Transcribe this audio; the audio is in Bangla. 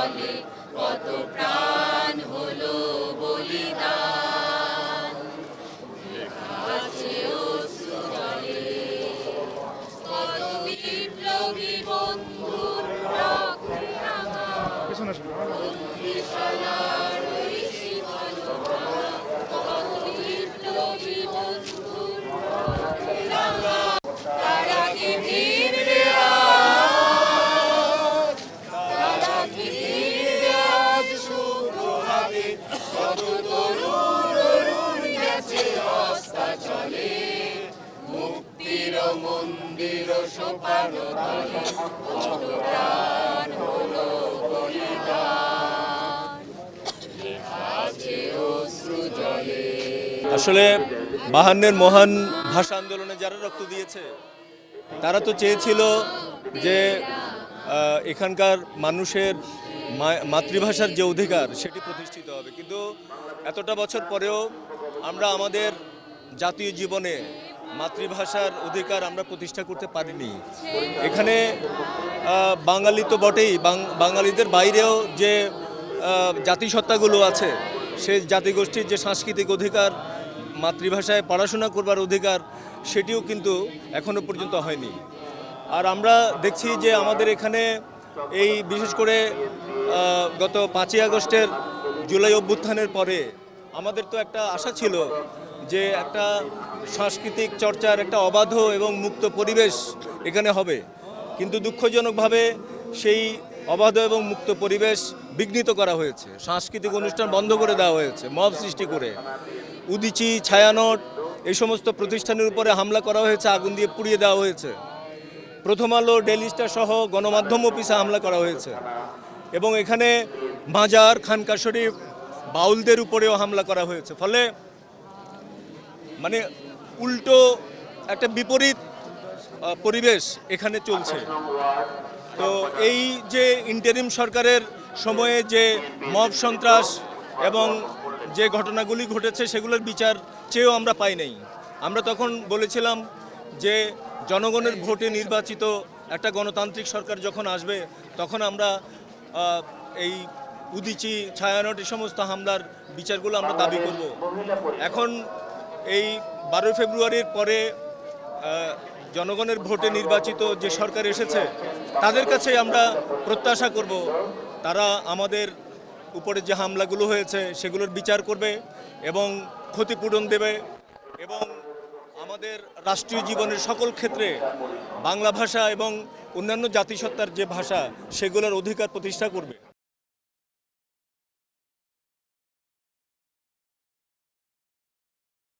জলে কত প্রাণ হলো বলিদান, আছে অশ্রু জলে কত বিপ্লবী বন্ধুর রক্তে রাঙা বন্দিশালার ওই শিকল-ভাঙা, কত বিপ্লবী বন্ধুর রক্তে রাঙা। তারা কি ফিরবে আজ, তারা কি ফিরবে আজ সুপ্রভাতে, কত তরুণ তরুণ গেছে অস্তাচলে, মুক্তির মন্দির সোপানো তলে কত প্রাণ হলো বলিদান, আছে অশ্রু জলে। আসলে 52-এর মহান ভাষা আন্দোলনে যারা রক্ত দিয়েছে তারা তো চেয়েছিল যে এখানকার মানুষের মাতৃভাষার যে অধিকার সেটি প্রতিষ্ঠিত হবে, কিন্তু এতটা বছর পরেও আমরা আমাদের জাতীয় জীবনে মাতৃভাষার অধিকার আমরা প্রতিষ্ঠা করতে পারিনি। এখানে বাঙালি তো বটেই, বাঙালিদের বাইরেও যে জাতিসত্তাগুলো আছে সেই জাতিগোষ্ঠীর যে সাংস্কৃতিক অধিকার, মাতৃভাষায় পড়াশোনা করবার অধিকার, সেটিও কিন্তু এখনো পর্যন্ত হয়নি। আর আমরা দেখছি যে আমাদের এখানে এই বিশেষ করে গত 5ই আগস্টের জুলাই অভ্যুত্থানের পরে আমাদের তো একটা আশা ছিল যে একটা সাংস্কৃতিক চর্চার একটা অবাধ এবং মুক্ত পরিবেশ এখানে হবে, কিন্তু দুঃখজনকভাবে সেই অবাধ এবং মুক্ত পরিবেশ বিঘ্নিত করা হয়েছে। সাংস্কৃতিক অনুষ্ঠান বন্ধ করে দেওয়া হয়েছে মব সৃষ্টি করে। উদীচী, ছায়ানট এই সমস্ত প্রতিষ্ঠানের উপরে হামলা করা হয়েছে, আগুন দিয়ে পুড়িয়ে দেওয়া হয়েছে। প্রথম আলো, ডেইলি স্টার সহ গণমাধ্যম অফিসে হামলা করা হয়েছে এবং এখানে মাজার, খানকা শরীফ, বাউলদের উপরেও হামলা করা হয়েছে। ফলে মানে উল্টো একটা বিপরীত পরিবেশ এখানে চলছে। তো এই যে ইন্টারিম সরকারের সময়ে যে মব সন্ত্রাস এবং যে ঘটনাগুলি ঘটেছে সেগুলোর বিচার চেয়েও আমরা পাই নাই। আমরা তখন বলেছিলাম যে জনগণের ভোটে নির্বাচিত একটা গণতান্ত্রিক সরকার যখন আসবে তখন আমরা এই উদীচী, ছায়ানট এই সমস্ত হামলার বিচারগুলো আমরা দাবি করব। এখন এই 12 ফেব্রুয়ারির পরে জনগণের ভোটে নির্বাচিত যে সরকার এসেছে তাদের কাছে আমরা প্রত্যাশা করব তারা আমাদের উপরে যে হামলাগুলো হয়েছে সেগুলোর বিচার করবে এবং ক্ষতিপূরণ দেবে এবং আমাদের রাষ্ট্রীয় জীবনের সকল ক্ষেত্রে বাংলা ভাষা এবং অন্যান্য জাতিসত্তার যে ভাষা সেগুলোর অধিকার প্রতিষ্ঠা করবে।